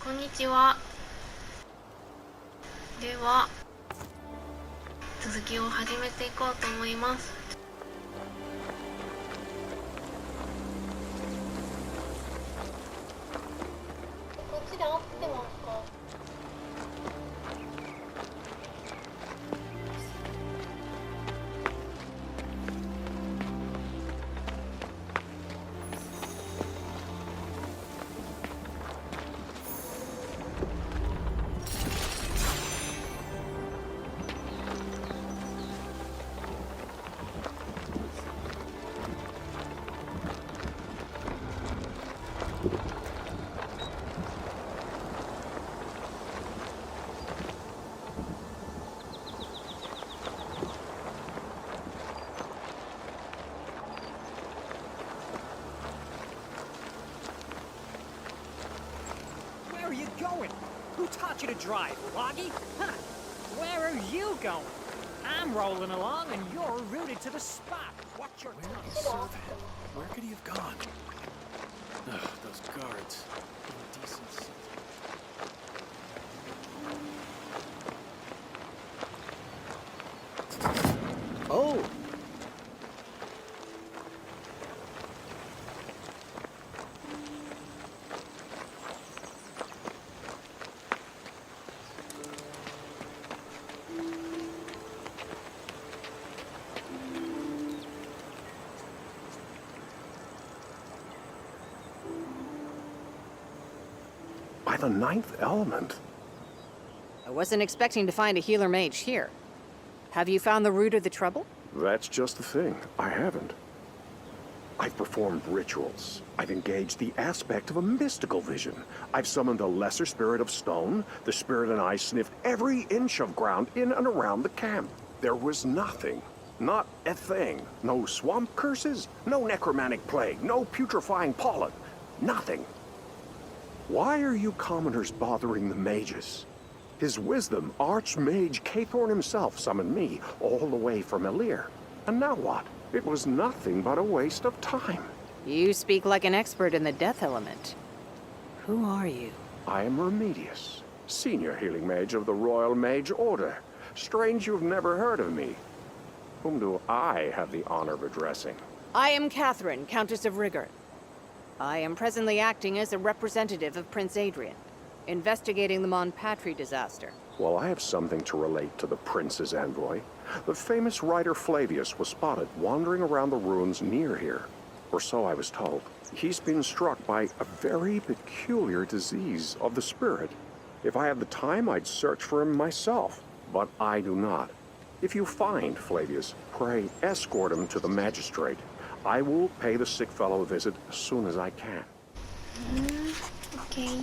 こんにちは。では続きを始めていこうと思います。こっちで合ってますか？Where are you going? Who taught you to drive, Woggy? Huh? Where are you going? I'm rolling along and you're rooted to the spot. Watch your Where tongue. is Servan? Where could he have gone? Ugh, those guards. Indecency. Oh! By the ninth element. I wasn't expecting to find a healer mage here. Have you found the root of the trouble? That's just the thing. I haven't. I've performed rituals. I've engaged the aspect of a mystical vision. I've summoned a lesser spirit of stone. The spirit and I sniffed every inch of ground in and around the camp. There was nothing. Not a thing. No swamp curses, no necromantic plague, no putrefying pollen. Nothing. Why are you commoners bothering the mages? His wisdom, Archmage Cathorn himself summoned me all the way from Elir. And now what? It was nothing but a waste of time. You speak like an expert in the death element. Who are you? I am Remedius, senior healing mage of the Royal Mage Order. Strange you've never heard of me. Whom do I have the honor of addressing? I am Catherine, Countess of Rigor. I am presently acting as a representative of Prince Adrian, investigating the Montpatry disaster. Well, I have something to relate to the Prince's envoy. The famous writer Flavius was spotted wandering around the ruins near here. Or so I was told. He's been struck by a very peculiar disease of the spirit. If I had the time, I'd search for him myself. But I do not. If you find Flavius, pray escort him to the magistrate. I will pay the sick fellow a visit as soon as I can. Okay.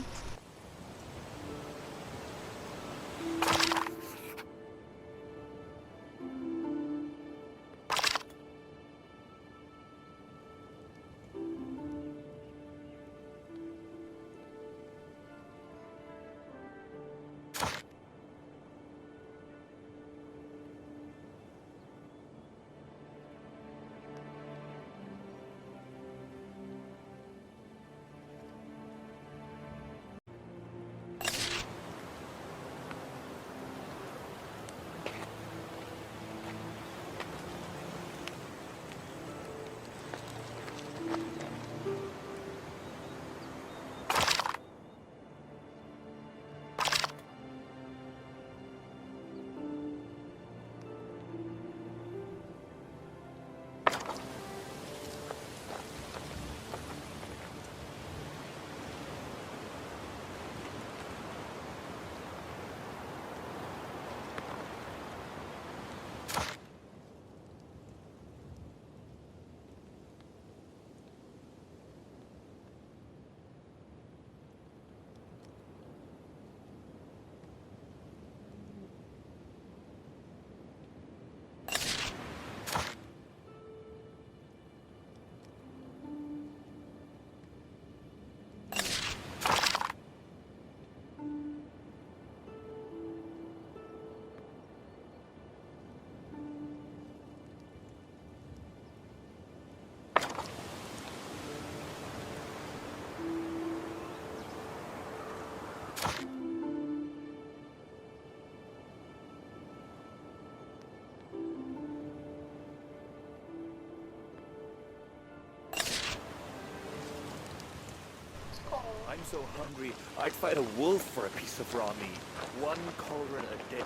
I'm so hungry, I'd fight a wolf for a piece of raw meat. One cauldron a day.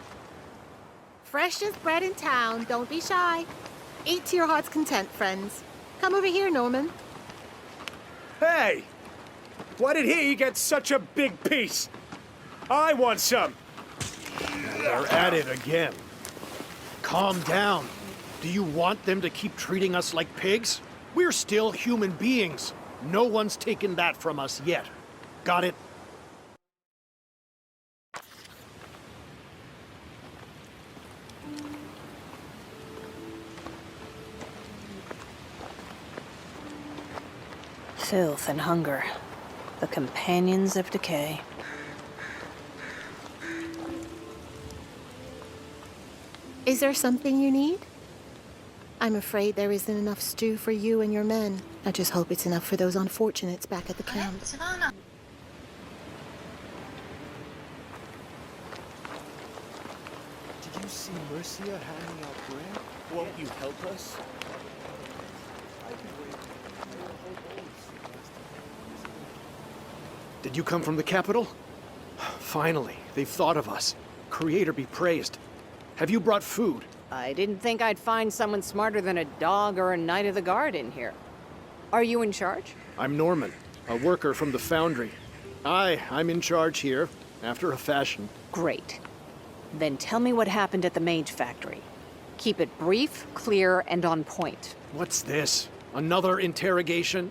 Freshest bread in town. Don't be shy. Eat to your heart's content, friends. Come over here, Norman. Hey! Why did he get such a big piece? I want some! They're at it again. Calm down. Do you want them to keep treating us like pigs? We're still human beings. No one's taken that from us yet. Got it? Filth and hunger, the companions of decay. Is there something you need? I'm afraid there isn't enough stew for you and your men. I just hope it's enough for those unfortunates back at the あれ camp. 違うな。 Did you see Mercia handing out bread? Won't you help us? Did you come from the capital? Finally, they've thought of us. Creator be praised. Have you brought food? I didn't think I'd find someone smarter than a dog or a knight of the guard in here. Are you in charge? I'm Norman, a worker from the foundry. I'm in charge here, after a fashion. Great. Then tell me what happened at the mage factory. Keep it brief, clear, and on point. What's this? Another interrogation?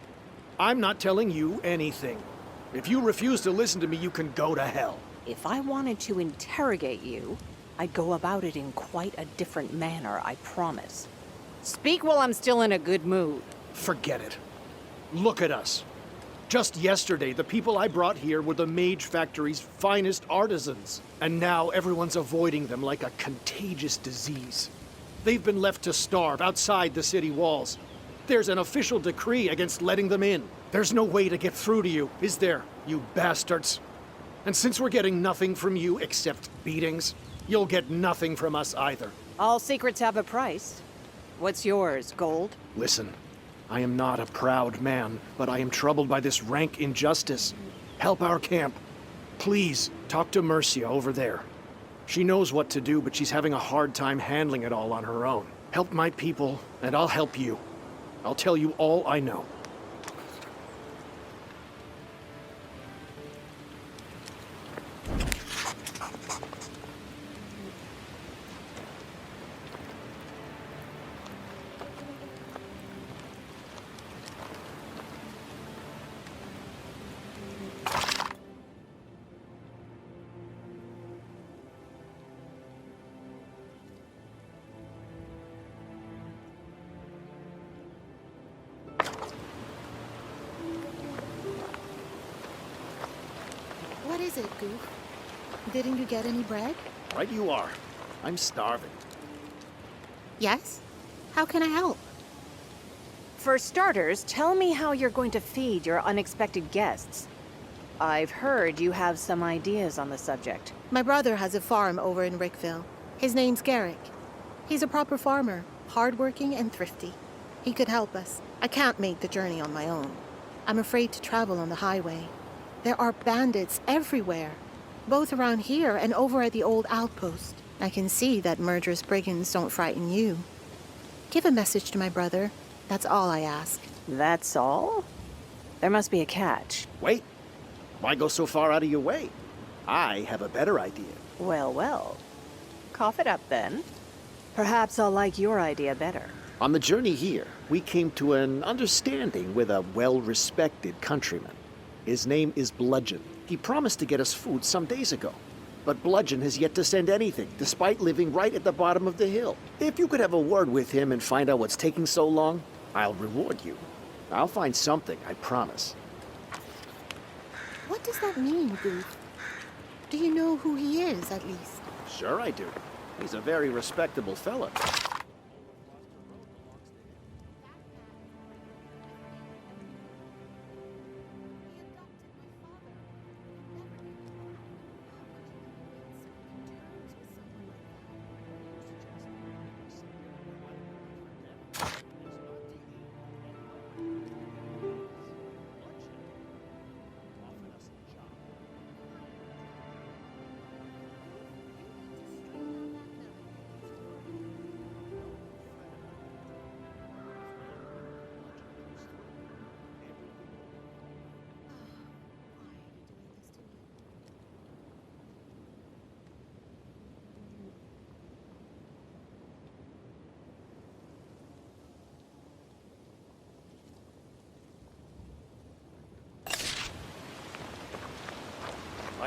I'm not telling you anything. If you refuse to listen to me, you can go to hell. If I wanted to interrogate you, I'd go about it in quite a different manner, I promise. Speak while I'm still in a good mood. Forget it. Look at us. Just yesterday, the people I brought here were the Mage Factory's finest artisans. And now everyone's avoiding them like a contagious disease. They've been left to starve outside the city walls. There's an official decree against letting them in. There's no way to get through to you, is there, you bastards? And since we're getting nothing from you except beatings, you'll get nothing from us either. All secrets have a price. What's yours, gold? Listen, I am not a proud man, but I am troubled by this rank injustice. Help our camp. Please, talk to Mercia over there. She knows what to do, but she's having a hard time handling it all on her own. Help my people, and I'll help you. I'll tell you all I know. What is it, Goof? Didn't you get any bread? Right you are. I'm starving. Yes? How can I help? For starters, tell me how you're going to feed your unexpected guests. I've heard you have some ideas on the subject. My brother has a farm over in Rickville. His name's Garrick. He's a proper farmer, hardworking and thrifty. He could help us. I can't make the journey on my own. I'm afraid to travel on the highway. There are bandits everywhere, both around here and over at the old outpost. I can see that murderous brigands don't frighten you. Give a message to my brother. That's all I ask. That's all? There must be a catch. Wait. Why go so far out of your way? I have a better idea. Well, well. Cough it up then. Perhaps I'll like your idea better. On the journey here, we came to an understanding with a well-respected countryman. His name is Bludgeon. He promised to get us food some days ago. But Bludgeon has yet to send anything, despite living right at the bottom of the hill. If you could have a word with him and find out what's taking so long, I'll reward you. I'll find something, I promise. What does that mean, Goof? Do you know who he is, at least? Sure I do. He's a very respectable fella.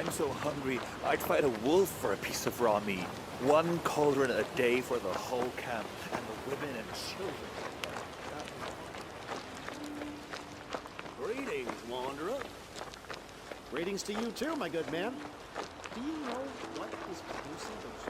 I'm so hungry, I'd fight a wolf for a piece of raw meat. One cauldron a day for the whole camp, and the women and children. Greetings, Wanderer. Greetings to you too, my good man. Do you know what is producing those...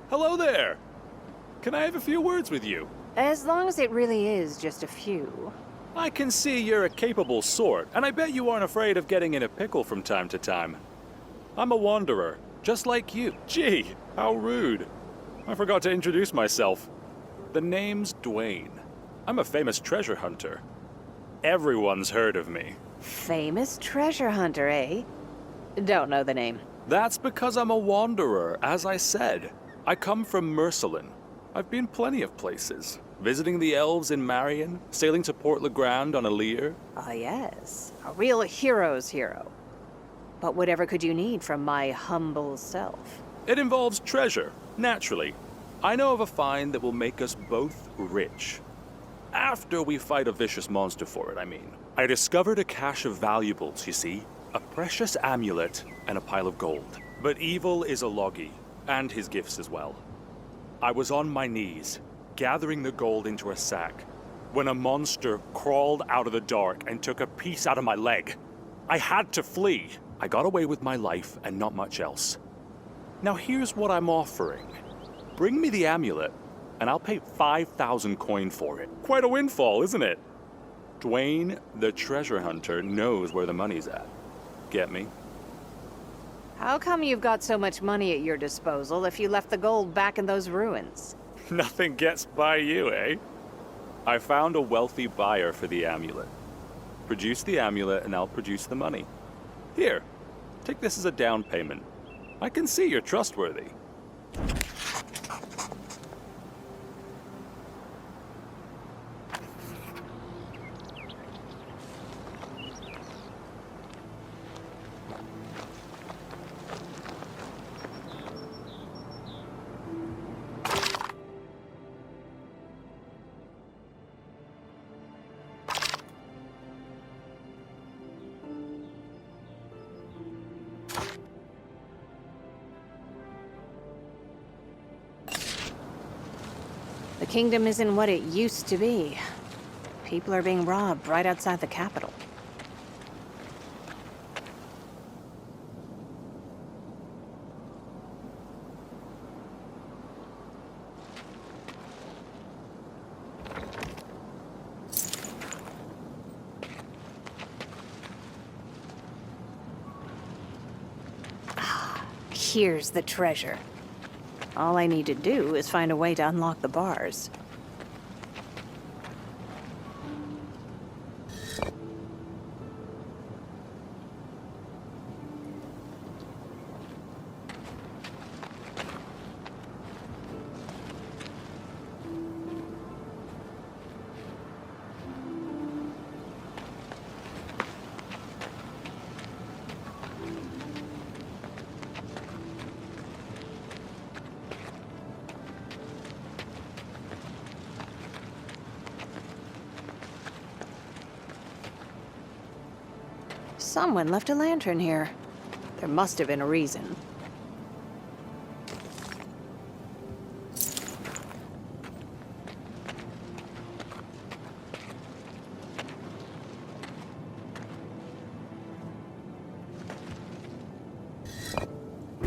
Hello there! Can I have a few words with you? As long as it really is just a few. I can see you're a capable sort, and I bet you aren't afraid of getting in a pickle from time to time. I'm a wanderer, just like you. Gee, how rude. I forgot to introduce myself. The name's Dwayne. I'm a famous treasure hunter. Everyone's heard of me. Famous treasure hunter, eh? Don't know the name. That's because I'm a wanderer, as I said. I come from Mercelin. I've been plenty of places. Visiting the elves in Marion, sailing to Port LeGrand on a leer. Ah, yes. A real hero's hero. But whatever could you need from my humble self? It involves treasure, naturally. I know of a find that will make us both rich. After we fight a vicious monster for it, I mean. I discovered a cache of valuables, you see. A precious amulet and a pile of gold. But evil is a Logi, and his gifts as well. I was on my knees, gathering the gold into a sack, when a monster crawled out of the dark and took a piece out of my leg. I had to flee. I got away with my life and not much else. Now here's what I'm offering. Bring me the amulet, and I'll pay 5,000 coin for it. Quite a windfall, isn't it? Dwayne, the treasure hunter, knows where the money's at. Get me? How come you've got so much money at your disposal if you left the gold back in those ruins? Nothing gets by you, eh? I found a wealthy buyer for the amulet. Produce the amulet and I'll produce the money. Here, take this as a down payment. I can see you're trustworthy. The kingdom isn't what it used to be. People are being robbed right outside the capital. Here's the treasure. All I need to do is find a way to unlock the bars. Someone left a lantern here. There must have been a reason.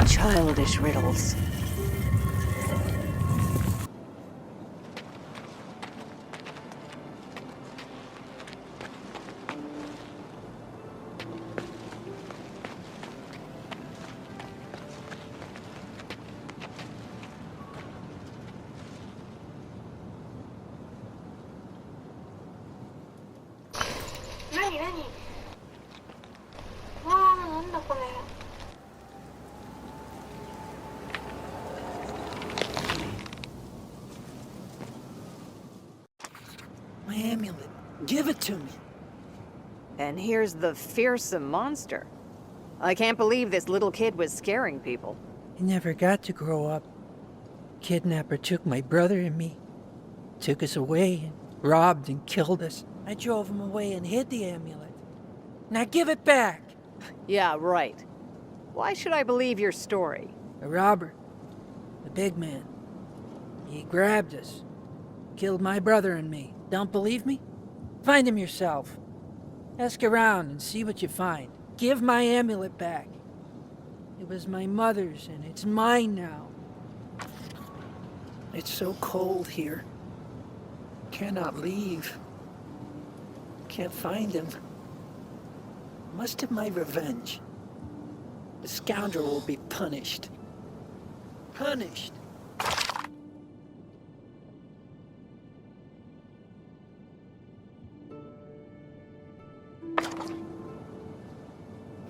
Childish riddles. My amulet. Give it to me. And here's the fearsome monster. I can't believe this little kid was scaring people. He never got to grow up. Kidnapper took my brother and me. Took us away and robbed and killed us. I drove him away and hid the amulet. Now give it back! Yeah, right. Why should I believe your story? A robber. The big man. He grabbed us. Killed my brother and me. Don't believe me? Find him yourself. Ask around and see what you find. Give my amulet back. It was my mother's and it's mine now. It's so cold here. Cannot leave. Can't find him. Must have my revenge. The scoundrel will be punished. Punished!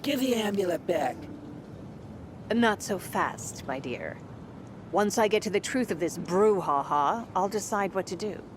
Give the amulet back. Not so fast, my dear. Once I get to the truth of this brouhaha, I'll decide what to do. "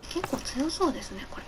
結構強そうですね、これ。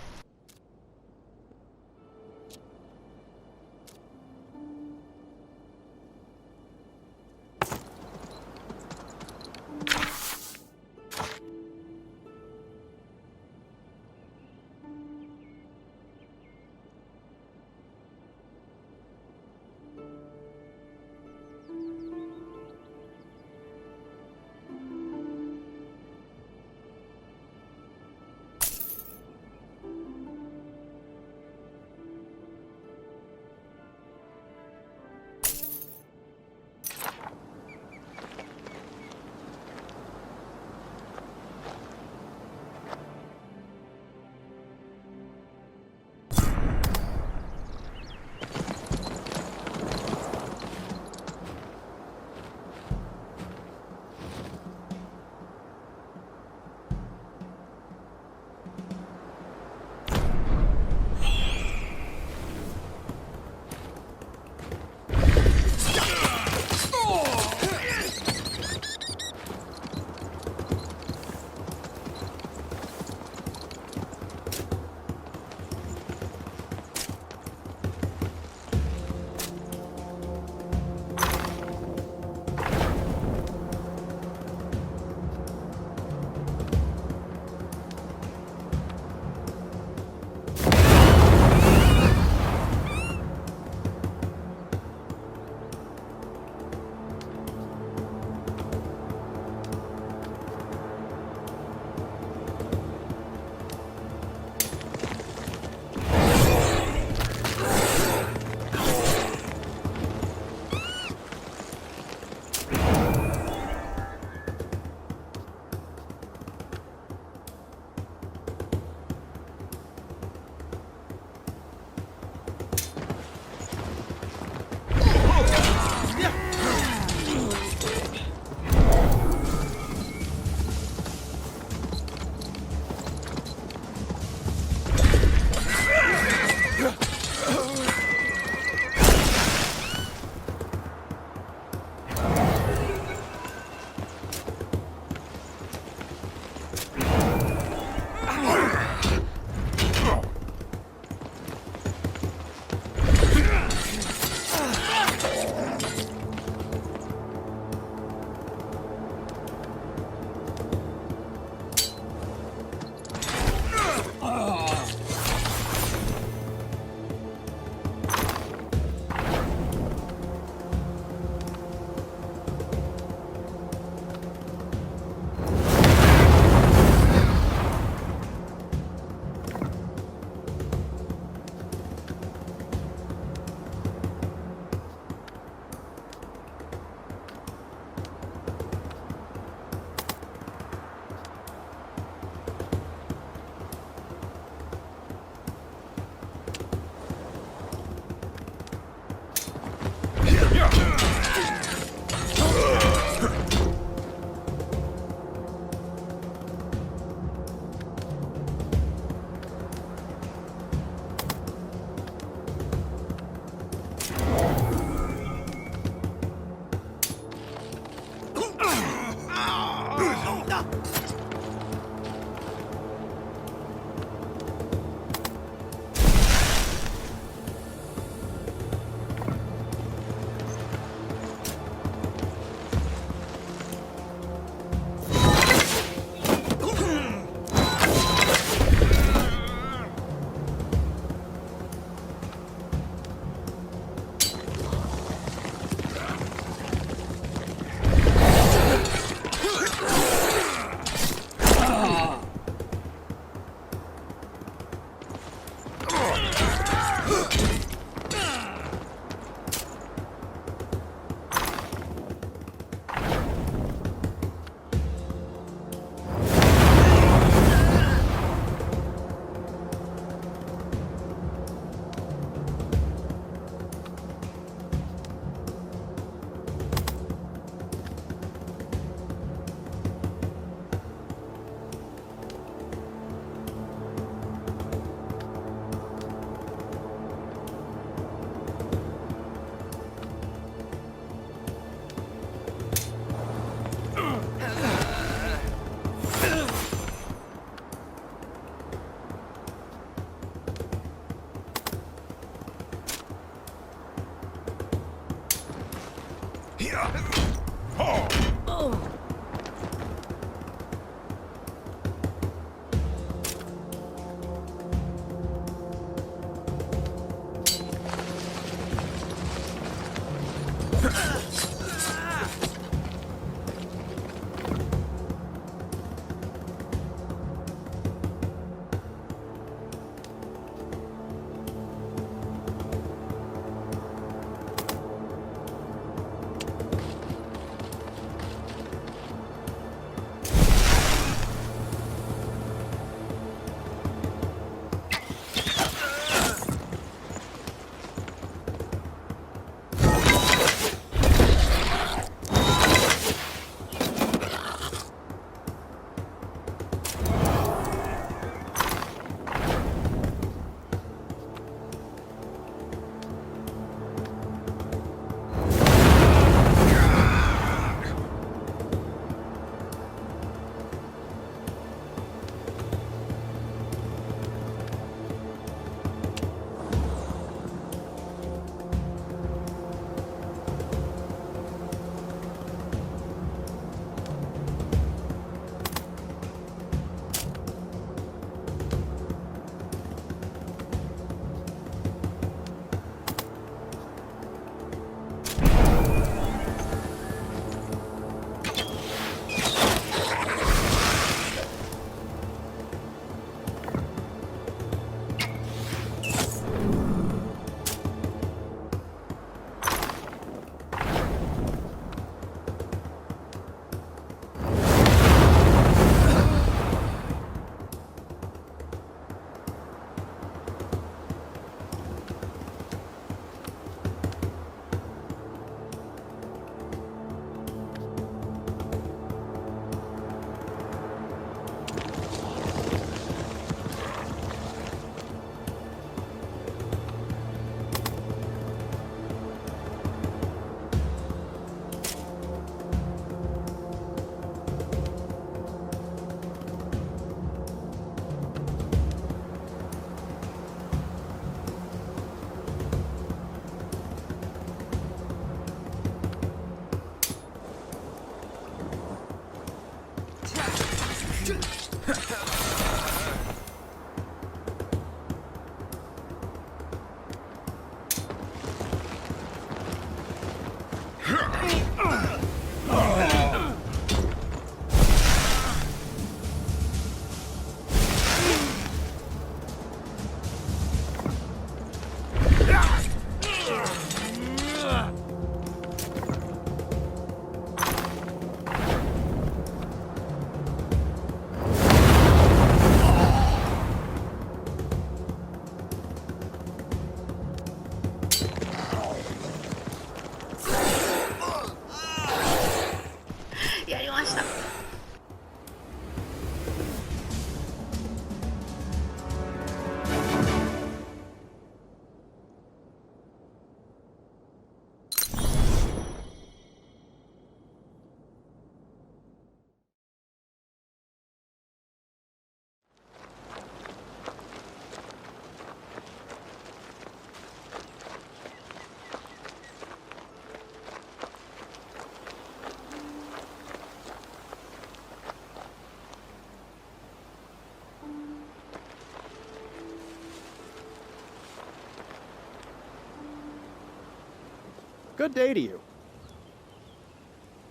Good day to you.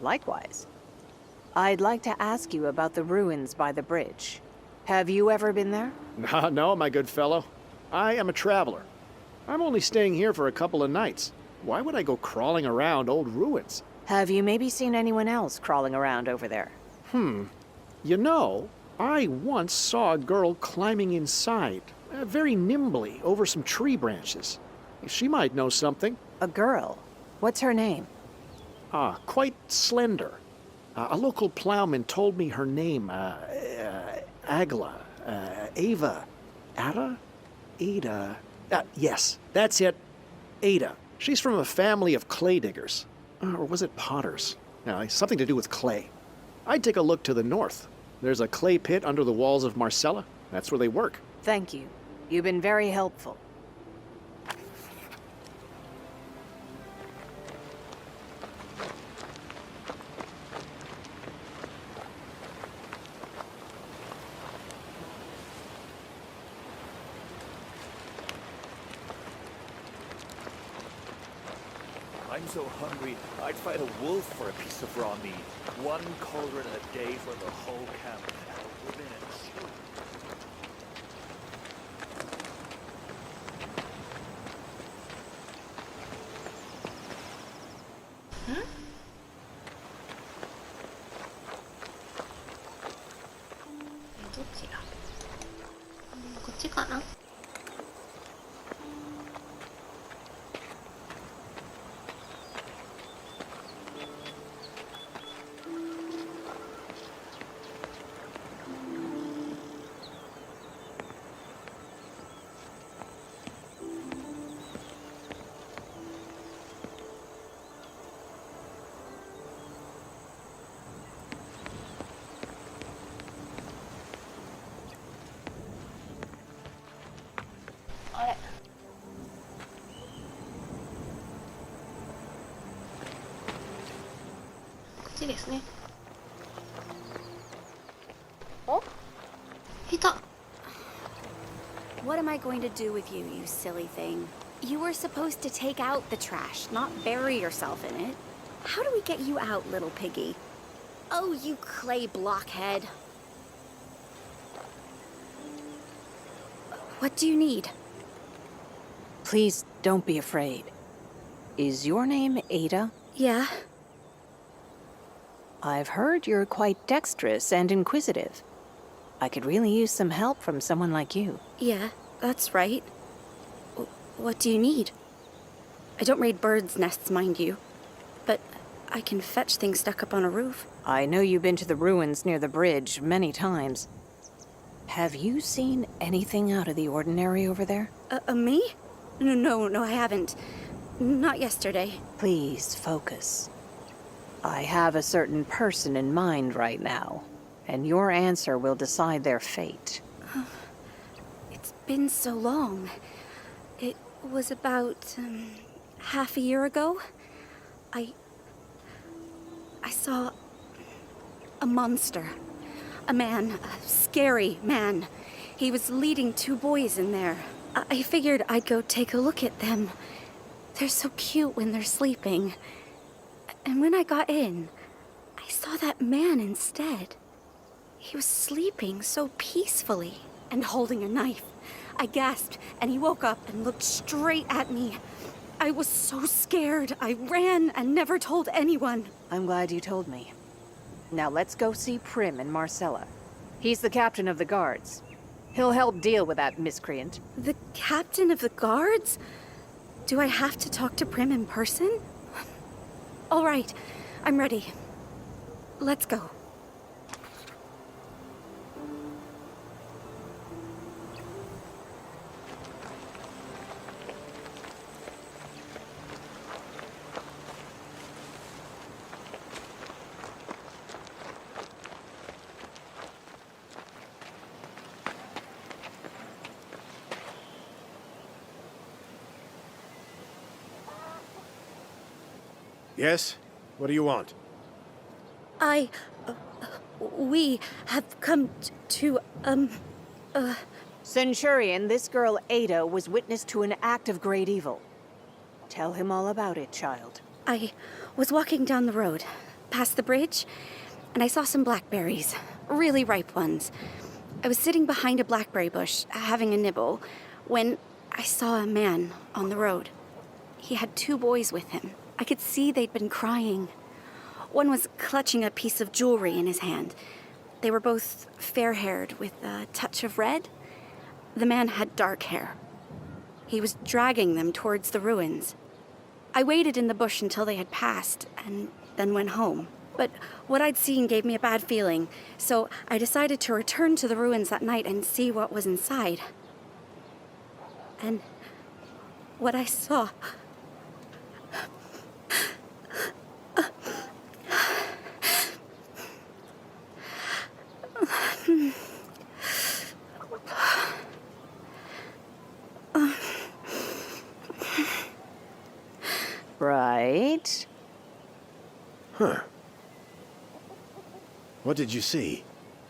Likewise. I'd like to ask you about the ruins by the bridge. Have you ever been there? No, my good fellow. I am a traveler. I'm only staying here for a couple of nights. Why would I go crawling around old ruins? Have you maybe seen anyone else crawling around over there? You know, I once saw a girl climbing inside, very nimbly, over some tree branches. She might know something. A girl? What's her name? Quite slender. A local plowman told me her name, Agla, Ava, Ada? Yes, that's it. Ada. She's from a family of clay diggers. Or was it potters? Something to do with clay. I'd take a look to the north. There's a clay pit under the walls of Marcella. That's where they work. Thank you. You've been very helpful. I'm so hungry, I'd fight a wolf for a piece of raw meat. 1 cauldron a day for the whole camp, and the women and children. Hmm? どっちだ？こっちかな？あれ？こっちですね。お？いた。 What am I going to do with you, you silly thing? You were supposed to take out the trash, not bury yourself in it. How do we get you out, little piggy? Oh, you clay blockhead. What do you need? Please don't be afraid. Is your name Ada? Yeah? I've heard you're quite dexterous and inquisitive. I could really use some help from someone like you. Yeah, that's right. What do you need? I don't raid birds' nests, mind you. But I can fetch things stuck up on a roof. I know you've been to the ruins near the bridge many times. Have you seen anything out of the ordinary over there? Me? No, I haven't. Not yesterday. Please focus. I have a certain person in mind right now, and your answer will decide their fate. It's been so long. It was about, half a year ago. I saw a monster. A man, a scary man. He was leading 2 boys in there. I figured I'd go take a look at them. They're so cute when they're sleeping. And when I got in, I saw that man instead. He was sleeping so peacefully and holding a knife. I gasped, and he woke up and looked straight at me. I was so scared. I ran and never told anyone. I'm glad you told me. Now let's go see Prim and Marcella. He's the captain of the guards. He'll help deal with that miscreant. The captain of the guards? Do I have to talk to Prim in person? All right, I'm ready. Let's go. Yes? What do you want? We have come to, Centurion, this girl Ada was witness to an act of great evil. Tell him all about it, child. I was walking down the road, past the bridge, and I saw some blackberries, really ripe ones. I was sitting behind a blackberry bush, having a nibble, when I saw a man on the road. He had 2 boys with him. I could see they'd been crying. One was clutching a piece of jewelry in his hand. They were both fair-haired with a touch of red. The man had dark hair. He was dragging them towards the ruins. I waited in the bush until they had passed, and then went home. But what I'd seen gave me a bad feeling, so I decided to return to the ruins that night and see what was inside. And what I saw... Right. Huh. What did you see?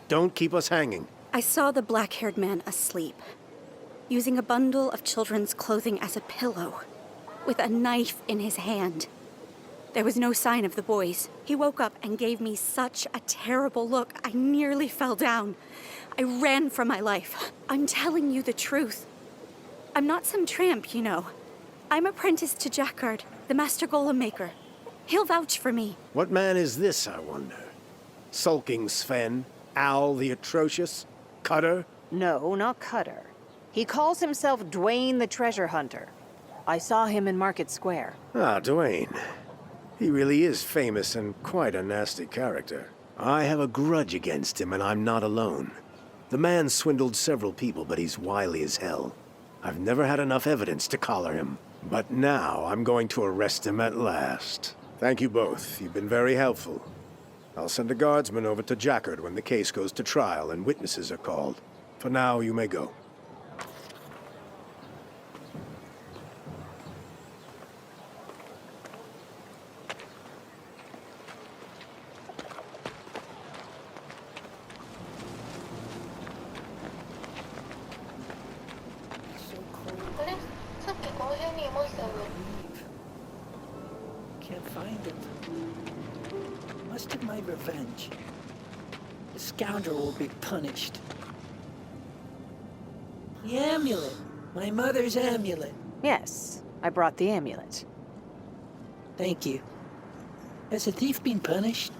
Don't keep us hanging. I saw the black-haired man asleep, using a bundle of children's clothing as a pillow, with a knife in his hand. There was no sign of the boys. He woke up and gave me such a terrible look, I nearly fell down. I ran for my life. I'm telling you the truth. I'm not some tramp, you know. I'm apprenticed to Jackard, the master golem maker. He'll vouch for me. What man is this, I wonder? Sulking Sven? Owl the Atrocious? Cutter? No, not Cutter. He calls himself Dwayne the Treasure Hunter. I saw him in Market Square. Ah, Dwayne. He really is famous and quite a nasty character. I have a grudge against him, and I'm not alone. The man swindled several people, but he's wily as hell. I've never had enough evidence to collar him. But now I'm going to arrest him at last. Thank you both. You've been very helpful. I'll send a guardsman over to Jackard when the case goes to trial and witnesses are called. For now, you may go. Can't find him. Must have my revenge. The scoundrel will be punished. The amulet! My mother's amulet. Yes, I brought the amulet. Thank you. Has the thief been punished?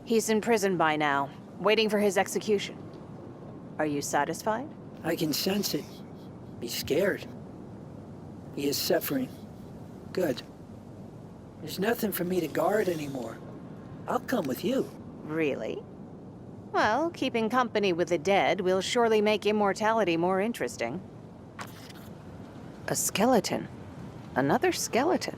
He's in prison by now, waiting for his execution. Are you satisfied? I can sense it. He's scared. He is suffering. Good. There's nothing for me to guard anymore. I'll come with you. Really? Well, keeping company with the dead will surely make immortality more interesting. A skeleton. Another skeleton.